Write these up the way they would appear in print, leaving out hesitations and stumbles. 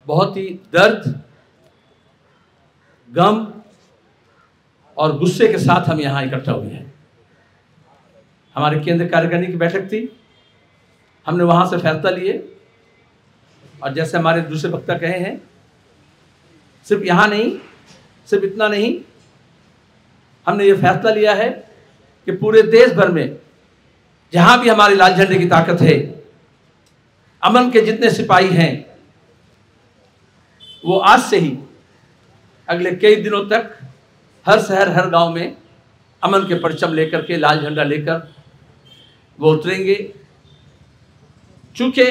बहुत ही दर्द, गम और गुस्से के साथ हम यहाँ इकट्ठा हुए हैं। हमारे केंद्र कार्यकारिणी की बैठक थी, हमने वहाँ से फैसला लिए और जैसे हमारे दूसरे वक्ता कहे हैं, सिर्फ यहाँ नहीं, सिर्फ इतना नहीं, हमने ये फैसला लिया है कि पूरे देश भर में जहाँ भी हमारे लाल झंडे की ताकत है, अमन के जितने सिपाही हैं, वो आज से ही अगले कई दिनों तक हर शहर हर गांव में अमन के परचम लेकर के, लाल झंडा लेकर वो उतरेंगे। चूंकि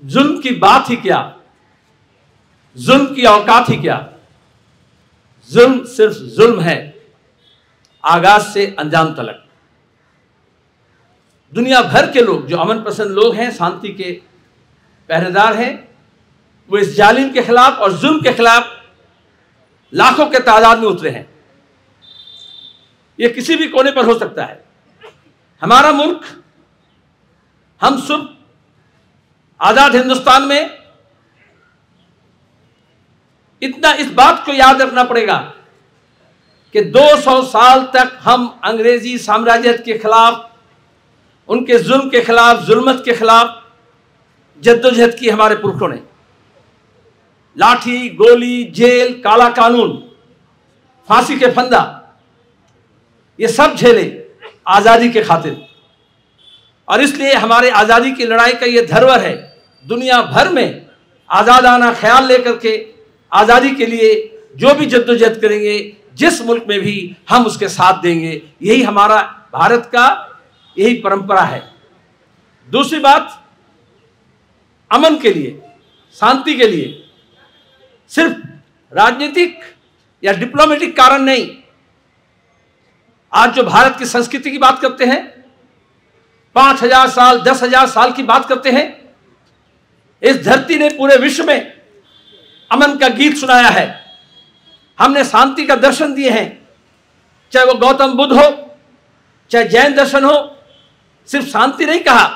जुल्म की बात ही क्या, जुल्म की औकात ही क्या, जुल्म सिर्फ जुल्म है, आगाज से अंजाम तलक। दुनिया भर के लोग जो अमन पसंद लोग हैं, शांति के पहरेदार हैं, वो इस जालिम के खिलाफ और जुल्म के खिलाफ लाखों के तादाद में उतरे हैं। ये किसी भी कोने पर हो सकता है। हमारा मुल्क, हम सब आजाद हिंदुस्तान में इतना इस बात को याद रखना पड़ेगा कि 200 साल तक हम अंग्रेजी साम्राज्यवाद के खिलाफ, उनके जुल्म के खिलाफ, जुल्मत के खिलाफ जद्दोजहद की हमारे पुरखों ने। लाठी, गोली, जेल, काला कानून, फांसी के फंदा, ये सब झेले आजादी के खातिर। और इसलिए हमारे आजादी की लड़ाई का ये धरोहर है। दुनिया भर में आजादाना ख्याल लेकर के आजादी के लिए जो भी जद्दोजहद करेंगे, जिस मुल्क में भी, हम उसके साथ देंगे। यही हमारा भारत का यही परंपरा है। दूसरी बात, अमन के लिए, शांति के लिए सिर्फ राजनीतिक या डिप्लोमेटिक कारण नहीं। आज जो भारत की संस्कृति की बात करते हैं, 5000 साल, 10,000 साल की बात करते हैं, इस धरती ने पूरे विश्व में अमन का गीत सुनाया है। हमने शांति का दर्शन दिए हैं, चाहे वो गौतम बुद्ध हो, चाहे जैन दर्शन हो। सिर्फ शांति नहीं कहा,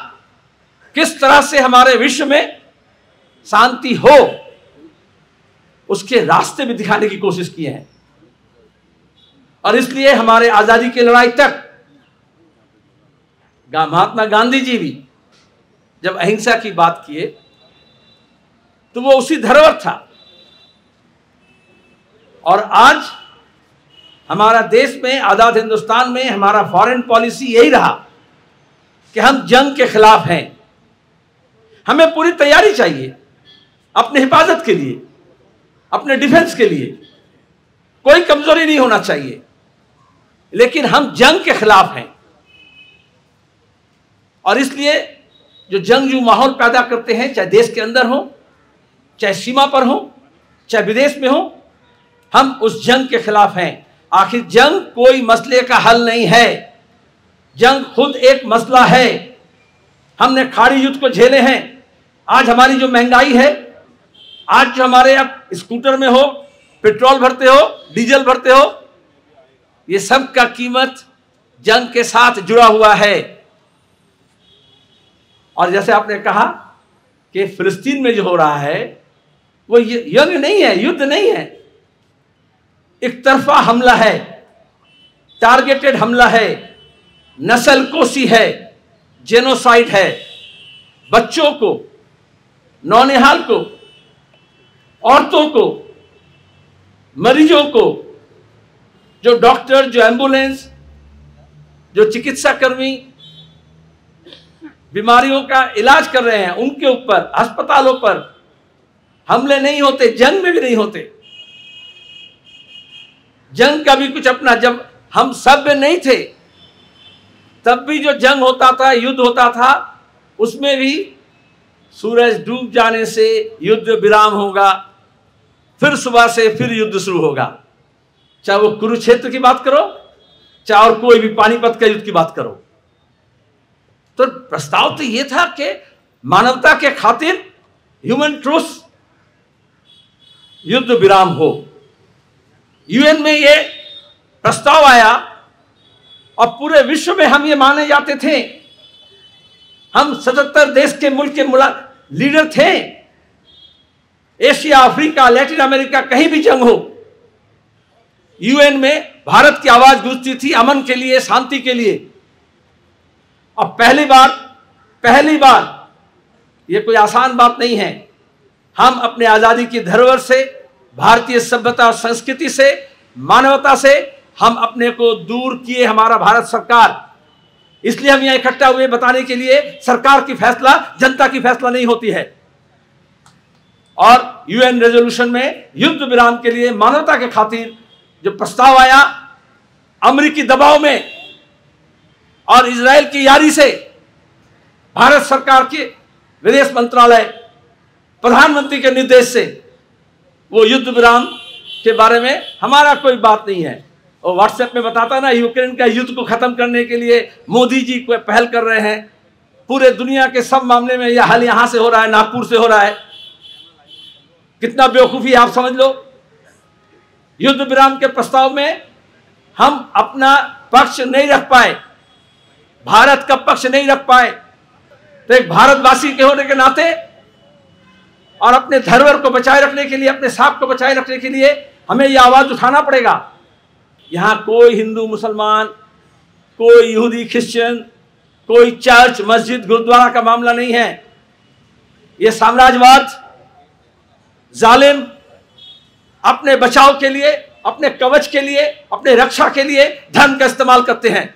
किस तरह से हमारे विश्व में शांति हो, उसके रास्ते भी दिखाने की कोशिश किए हैं। और इसलिए हमारे आजादी की लड़ाई तक महात्मा गांधी जी भी जब अहिंसा की बात किए तो वो उसी धरोहर था। और आज हमारा देश में, आजाद हिंदुस्तान में, हमारा फॉरेन पॉलिसी यही रहा कि हम जंग के खिलाफ हैं। हमें पूरी तैयारी चाहिए अपने हिफाजत के लिए, अपने डिफेंस के लिए। कोई कमजोरी नहीं होना चाहिए, लेकिन हम जंग के खिलाफ हैं। और इसलिए जो जंगजू माहौल पैदा करते हैं, चाहे देश के अंदर हो, चाहे सीमा पर हो, चाहे विदेश में हो, हम उस जंग के खिलाफ हैं। आखिर जंग कोई मसले का हल नहीं है, जंग खुद एक मसला है। हमने खाड़ी युद्ध को झेले हैं। आज हमारी जो महंगाई है, आज जो हमारे अब स्कूटर में हो, पेट्रोल भरते हो, डीजल भरते हो, ये सब का कीमत जंग के साथ जुड़ा हुआ है। और जैसे आपने कहा कि फिलिस्तीन में जो हो रहा है वो यज्ञ नहीं है, युद्ध नहीं है, एक तरफा हमला है, टारगेटेड हमला है, नस्लकुशी है, जेनोसाइड है। बच्चों को, नौनिहाल को, औरतों को, मरीजों को, जो डॉक्टर, जो एम्बुलेंस, जो चिकित्सा कर्मी बीमारियों का इलाज कर रहे हैं, उनके ऊपर, अस्पतालों पर हमले नहीं होते, जंग में भी नहीं होते। जंग का भी कुछ अपना, जब हम सभ्य नहीं थे तब भी जो जंग होता था, युद्ध होता था, उसमें भी सूरज डूब जाने से युद्ध विराम होगा, फिर सुबह से फिर युद्ध शुरू होगा। चाहे वो कुरुक्षेत्र की बात करो, चाहे और कोई भी पानीपत का युद्ध की बात करो। तो प्रस्ताव तो ये था कि मानवता के खातिर, ह्यूमन ट्रूथ, युद्ध विराम हो। यूएन में ये प्रस्ताव आया और पूरे विश्व में हम ये माने जाते थे। हम 77 देश के मुल्क के लीडर थे। एशिया, अफ्रीका, लैटिन अमेरिका, कहीं भी जंग हो, यूएन में भारत की आवाज गूंजती थी अमन के लिए, शांति के लिए। अब पहली बार ये कोई आसान बात नहीं है, हम अपने आजादी की धरोहर से, भारतीय सभ्यता और संस्कृति से, मानवता से हम अपने को दूर किए, हमारा भारत सरकार। इसलिए हम यहां इकट्ठा हुए बताने के लिए सरकार की फैसला जनता की फैसला नहीं होती है। और यूएन रेजोल्यूशन में युद्ध विराम के लिए मानवता के खातिर जो प्रस्ताव आया, अमेरिकी दबाव में और इजराइल की यारी से, भारत सरकार के विदेश मंत्रालय, प्रधानमंत्री के निर्देश से वो युद्ध विराम के बारे में हमारा कोई बात नहीं है। और व्हाट्सएप में बताता ना, यूक्रेन का युद्ध को खत्म करने के लिए मोदी जी को पहल कर रहे हैं। पूरे दुनिया के सब मामले में यह हल यहां से हो रहा है, नागपुर से हो रहा है। कितना बेवकूफी आप समझ लो। युद्ध विराम के प्रस्ताव में हम अपना पक्ष नहीं रख पाए, भारत का पक्ष नहीं रख पाए। तो एक भारतवासी के होने के नाते और अपने धरोहर को बचाए रखने के लिए, अपने साख को बचाए रखने के लिए हमें यह आवाज उठाना पड़ेगा। यहां कोई हिंदू मुसलमान, कोई यहूदी क्रिश्चियन, कोई चर्च मस्जिद गुरुद्वारा का मामला नहीं है। यह साम्राज्यवाद, जालिम अपने बचाव के लिए, अपने कवच के लिए, अपने रक्षा के लिए धर्म का इस्तेमाल करते हैं,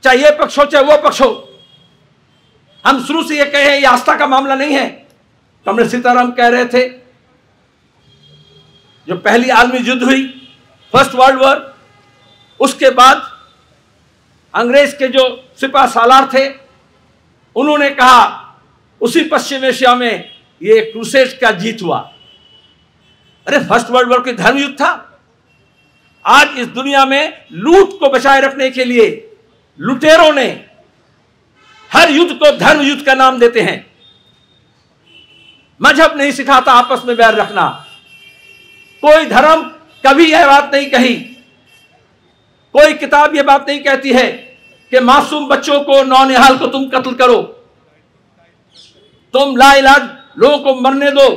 चाहे ये पक्ष हो चाहे वो पक्ष हो। हम शुरू से ये कहे हैं, ये आस्था का मामला नहीं है। कमल सीताराम कह रहे थे, जो पहली आलमी युद्ध हुई, फर्स्ट वर्ल्ड वॉर, उसके बाद अंग्रेज के जो सिपा सालार थे, उन्होंने कहा उसी पश्चिम एशिया में ये क्रूसेड का जीत हुआ। अरे फर्स्ट वर्ल्ड वॉर कोई धर्म युद्ध था? आज इस दुनिया में लूट को बचाए रखने के लिए लुटेरों ने हर युद्ध को धर्म युद्ध का नाम देते हैं। मजहब नहीं सिखाता आपस में बैर रखना, कोई धर्म कभी यह बात नहीं कही, कोई किताब यह बात नहीं कहती है कि मासूम बच्चों को, नौनिहाल को तुम कत्ल करो, तुम लाइलाज लोगों को मरने दो,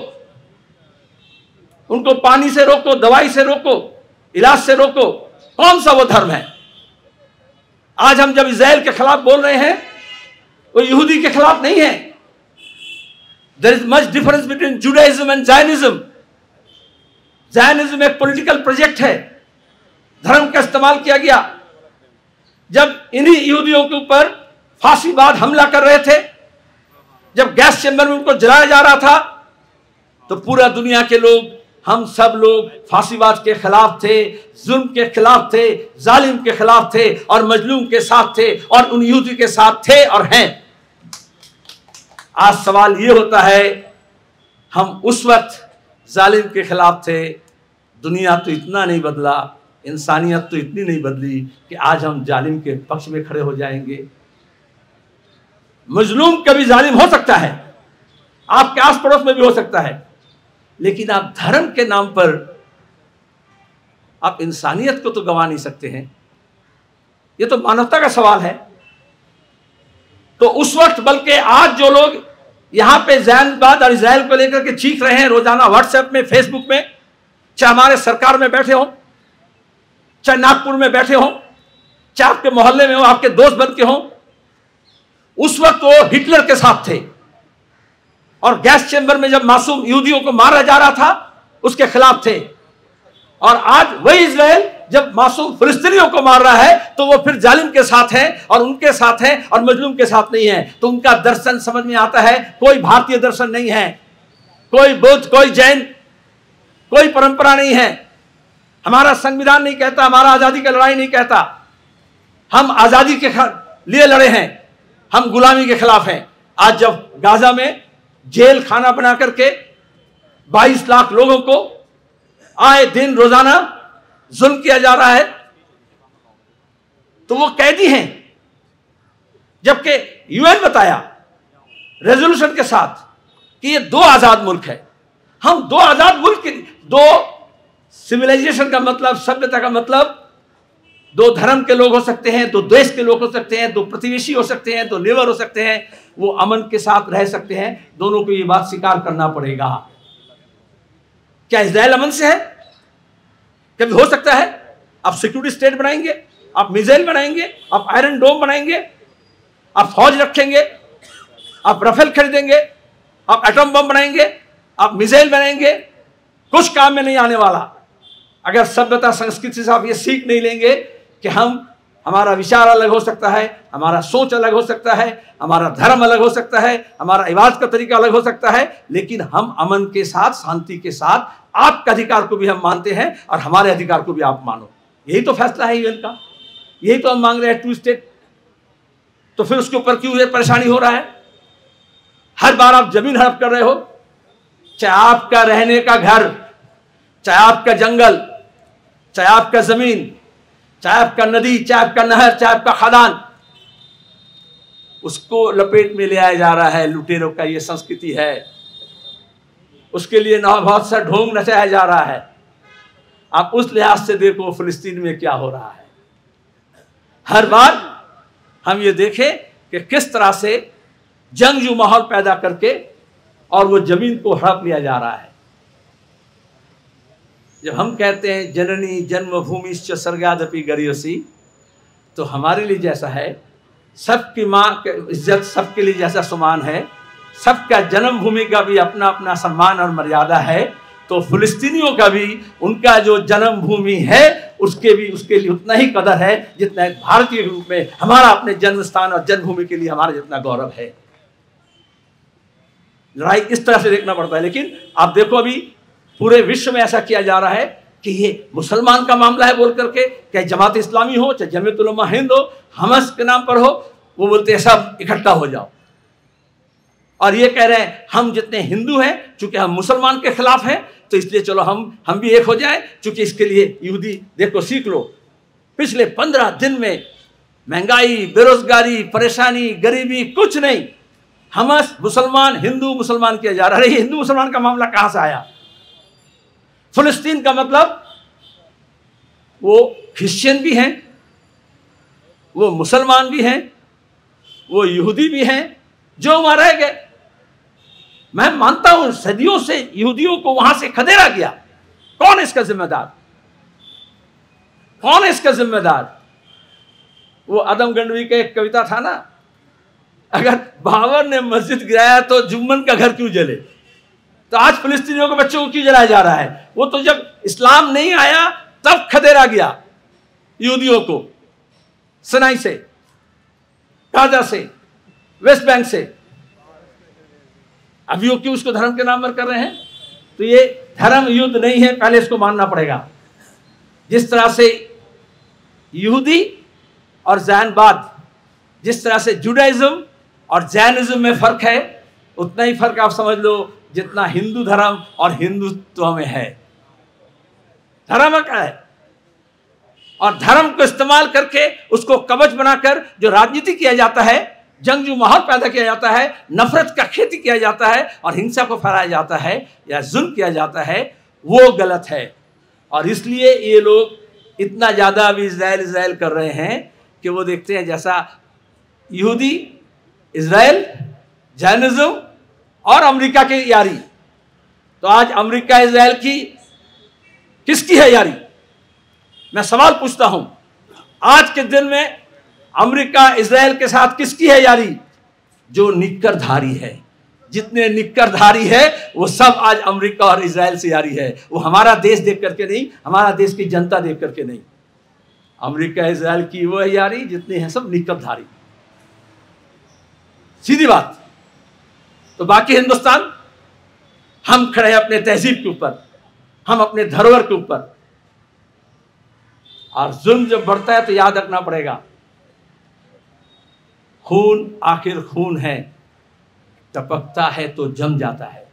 उनको पानी से रोको, दवाई से रोको, इलाज से रोको। कौन सा वो धर्म है? आज हम जब इजराइल के खिलाफ बोल रहे हैं, वो यहूदी के खिलाफ नहीं है। There is much difference between Judaism and Zionism. Zionism एक पॉलिटिकल प्रोजेक्ट है, धर्म का इस्तेमाल किया गया। जब इन्हीं यहूदियों के ऊपर फांसीवाद हमला कर रहे थे, जब गैस चैम्बर में उनको जलाया जा रहा था, तो पूरा दुनिया के लोग, हम सब लोग फांसीवाद के खिलाफ थे, जुल्म के खिलाफ थे, जालिम के खिलाफ थे और मजलूम के साथ थे और उन यहूदी के साथ थे और हैं। आज सवाल यह होता है, हम उस वक्त जालिम के खिलाफ थे, दुनिया तो इतना नहीं बदला, इंसानियत तो इतनी नहीं बदली कि आज हम जालिम के पक्ष में खड़े हो जाएंगे। मजलूम कभी जालिम हो सकता है, आपके आस पड़ोस में भी हो सकता है, लेकिन आप धर्म के नाम पर आप इंसानियत को तो गंवा नहीं सकते हैं। यह तो मानवता का सवाल है। तो उस वक्त, बल्कि आज जो लोग यहां पे ज़ियोनिज़्म और इजराइल को लेकर के चीख रहे हैं रोजाना व्हाट्सएप में, फेसबुक में, चाहे हमारे सरकार में बैठे हो, चाहे नागपुर में बैठे हो, चाहे आपके मोहल्ले में हो, आपके दोस्त बन के हो, उस वक्त वो हिटलर के साथ थे और गैस चैम्बर में जब मासूम यहूदियों को मारा जा रहा था उसके खिलाफ थे। और आज वही इजराइल जब मासूम फिलिस्तीनियों को मार रहा है तो वो फिर जालिम के साथ है और उनके साथ है और मजलूम के साथ नहीं है। तो उनका दर्शन समझ में आता है, कोई भारतीय दर्शन नहीं है, कोई बुद्ध, कोई जैन, कोई परंपरा नहीं है। हमारा संविधान नहीं कहता, हमारा आजादी की लड़ाई नहीं कहता। हम आजादी के लिए लड़े हैं, हम गुलामी के खिलाफ हैं। आज जब गाजा में जेल खाना बना करके 22 लाख लोगों को आए दिन रोजाना जुल्म किया जा रहा है, तो वो कैदी हैं, जबकि यूएन बताया रेजोल्यूशन के साथ कि ये 2 आजाद मुल्क है। हम 2 आजाद मुल्क के, 2 सिविलाइजेशन का मतलब, सभ्यता का मतलब दो धर्म के लोग हो सकते हैं, दो देश के लोग हो सकते हैं, दो प्रतिवेशी हो सकते हैं, दो लेबर हो सकते हैं, वो अमन के साथ रह सकते हैं। दोनों को ये बात स्वीकार करना पड़ेगा। क्या इजराइल अमन से है? कभी हो सकता है? आप सिक्योरिटी स्टेट बनाएंगे, आप मिसाइल बनाएंगे, आप आयरन डोम बनाएंगे, आप फौज रखेंगे, आप राफेल खरीदेंगे, आप एटम बम बनाएंगे, आप मिसाइल बनाएंगे, कुछ काम में नहीं आने वाला अगर सभ्यता संस्कृति से आप ये सीख नहीं लेंगे कि हमारा विचार अलग हो सकता है, हमारा सोच अलग हो सकता है, हमारा धर्म अलग हो सकता है, हमारा इबादत का तरीका अलग हो सकता है, लेकिन हम अमन के साथ, शांति के साथ आपके अधिकार को भी हम मानते हैं और हमारे अधिकार को भी आप मानो। यही तो फैसला है यूएन का, यही तो हम मांग रहे हैं, 2 स्टेट। तो फिर उसके ऊपर क्यों ये परेशानी हो रहा है? हर बार आप जमीन हड़प कर रहे हो, चाहे आपका रहने का घर, चाहे आपका जंगल, चाहे आपका जमीन, चाहे आपका नदी, चाहे आपका नहर, चाहे आपका खदान, उसको लपेट में ले आया जा रहा है। लुटेरों का ये संस्कृति है, उसके लिए ना बहुत सा ढोंग नचाया जा रहा है। आप उस लिहाज से देखो फिलिस्तीन में क्या हो रहा है। हर बार हम ये देखें कि किस तरह से जंगजू माहौल पैदा करके और वो जमीन को हड़प लिया जा रहा है। जब हम कहते हैं जननी जन्मभूमिश्च स्वर्गादपि गरीयसी, तो हमारे लिए जैसा है, सबकी माँ की इज्जत सबके लिए जैसा समान है, सबका जन्मभूमि का भी अपना अपना सम्मान और मर्यादा है, तो फिलिस्तीनियों का भी उनका जो जन्मभूमि है उसके लिए उतना ही कदर है जितना भारतीय के रूप में हमारा अपने जन्म स्थान और जन्मभूमि के लिए हमारा जितना गौरव है। लड़ाई इस तरह से देखना पड़ता है। लेकिन आप देखो अभी पूरे विश्व में ऐसा किया जा रहा है कि ये मुसलमान का मामला है बोल करके, चाहे जमात इस्लामी हो, चाहे जमीयत उलमा हिंद हो, हमस के नाम पर हो, वो बोलते हैं सब इकट्ठा हो जाओ। और ये कह रहे हैं हम जितने हिंदू हैं, चूंकि हम मुसलमान के खिलाफ हैं, तो इसलिए चलो हम भी एक हो जाएं, चूंकि इसके लिए यहूदी देखो सीख लो। पिछले 15 दिन में महंगाई, बेरोजगारी, परेशानी, गरीबी कुछ नहीं, हमस मुसलमान हिंदू मुसलमान किया जा रहा है। हिंदू मुसलमान का मामला कहां से आया? फिलिस्तीन का मतलब वो क्रिश्चियन भी हैं, वो मुसलमान भी हैं, वो यहूदी भी हैं, जो वहां रह गए। मैं मानता हूं सदियों से यहूदियों को वहां से खदेड़ा गया। कौन है इसका जिम्मेदार? कौन है इसका जिम्मेदार? वो आदम गंडवी का एक कविता था ना, अगर बाबर ने मस्जिद गिराया तो जुम्मन का घर क्यों जले? तो आज फिलिस्तीनियों के बच्चों को क्यों जलाया जा रहा है? वो तो जब इस्लाम नहीं आया तब खदेड़ा गया यहूदियों को, सनाई से, गाजा से, वेस्ट बैंक से। अभी वो क्यों उसको धर्म के नाम पर कर रहे हैं? तो ये धर्म युद्ध नहीं है, पहले इसको मानना पड़ेगा। जिस तरह से यहूदी और जैनवाद, जिस तरह से जुडाइज्म और जैनिज्म में फर्क है, उतना ही फर्क आप समझ लो जितना हिंदू धर्म और हिंदुत्व में है। धर्म का है, और धर्म को इस्तेमाल करके उसको कवच बनाकर जो राजनीति किया जाता है, जंगजू माहौल पैदा किया जाता है, नफरत का खेती किया जाता है और हिंसा को फैलाया जाता है या जुल्म किया जाता है, वो गलत है। और इसलिए ये लोग इतना ज़्यादा अभी इजराइल कर रहे हैं कि वो देखते हैं जैसा यहूदी, इजराइल, जैनिज्म और अमेरिका की यारी। तो आज अमेरिका इजराइल की किसकी है यारी? मैं सवाल पूछता हूं, आज के दिन में अमेरिका इजराइल के साथ किसकी है यारी? जो निक्करधारी है। जितने निक्करधारी है वो सब आज अमेरिका और इजराइल से यारी है। वो हमारा देश देख करके नहीं, हमारा देश की जनता देख करके नहीं। अमेरिका इजराइल की वो है यारी, जितने हैं सब निक्करधारी। सीधी बात। तो बाकी हिंदुस्तान, हम खड़े हैं अपने तहजीब के ऊपर, हम अपने धरोहर के ऊपर। और जुल्म जब बढ़ता है तो याद रखना पड़ेगा, खून आखिर खून है, टपकता है तो जम जाता है।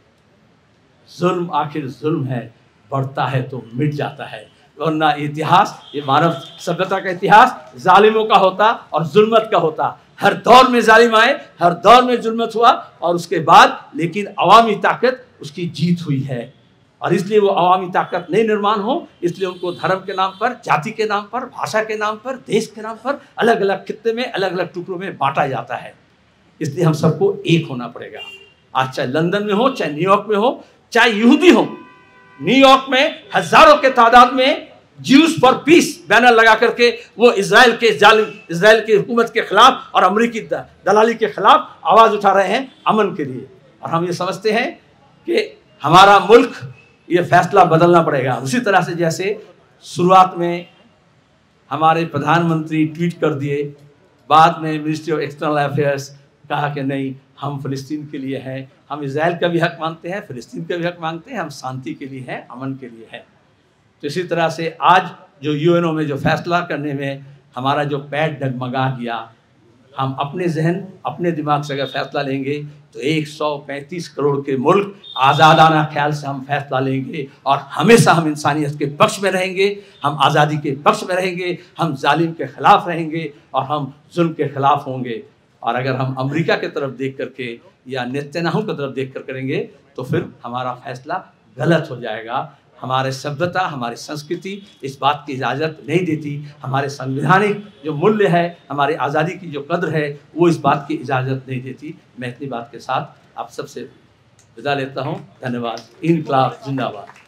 जुल्म आखिर जुल्म है, बढ़ता है तो मिट जाता है। वरना इतिहास, ये मानव सभ्यता का इतिहास जालिमों का होता और जुल्मत का होता। हर दौर में जालिम आए, हर दौर में जुल्मत हुआ, और उसके बाद लेकिन अवामी ताकत उसकी जीत हुई है। और इसलिए वो अवामी ताकत नहीं निर्माण हो, इसलिए उनको धर्म के नाम पर, जाति के नाम पर, भाषा के नाम पर, देश के नाम पर अलग अलग खित्ते में, अलग अलग टुकड़ों में बांटा जाता है। इसलिए हम सबको एक होना पड़ेगा। आज चाहे लंदन में हो, चाहे न्यूयॉर्क में हो, चाहे यहूदी हो। न्यूयॉर्क में हजारों के तादाद में ज्यूज फॉर पीस बैनर लगा करके वो इजराइल की हुकूमत के खिलाफ और अमेरिकी दलाली के खिलाफ आवाज उठा रहे हैं अमन के लिए। और हम ये समझते हैं कि हमारा मुल्क ये फैसला बदलना पड़ेगा। उसी तरह से जैसे शुरुआत में हमारे प्रधानमंत्री ट्वीट कर दिए, बाद में मिनिस्ट्री ऑफ एक्सटर्नल अफेयर्स कहा कि नहीं, हम फ़लस्तीन के लिए हैं, हम इजराइल का भी हक मांगते हैं, फ़लस्तीन का भी हक मांगते हैं, हम शांति के लिए हैं, अमन के लिए हैं। तो इसी तरह से आज जो यूएनओ में जो फैसला करने में हमारा जो पैर डगमगा गया, हम अपने जहन, अपने दिमाग से अगर फैसला लेंगे तो 135 करोड़ के मुल्क आज़ादाना ख्याल से हम फैसला लेंगे और हमेशा हम इंसानियत के पक्ष में रहेंगे, हम आज़ादी के पक्ष में रहेंगे, हम जालिम के ख़िलाफ़ रहेंगे और हम जुल्म के ख़िलाफ़ होंगे। और अगर हम अमेरिका की तरफ देख करके या नेतन्याहू की तरफ देख कर करेंगे तो फिर हमारा फैसला गलत हो जाएगा। हमारे सभ्यता, हमारी संस्कृति इस बात की इजाज़त नहीं देती, हमारे संवैधानिक जो मूल्य है, हमारी आज़ादी की जो कद्र है, वो इस बात की इजाज़त नहीं देती। मैं इतनी बात के साथ आप सबसे विदा लेता हूँ। धन्यवाद। इनकलाब जिंदाबाद।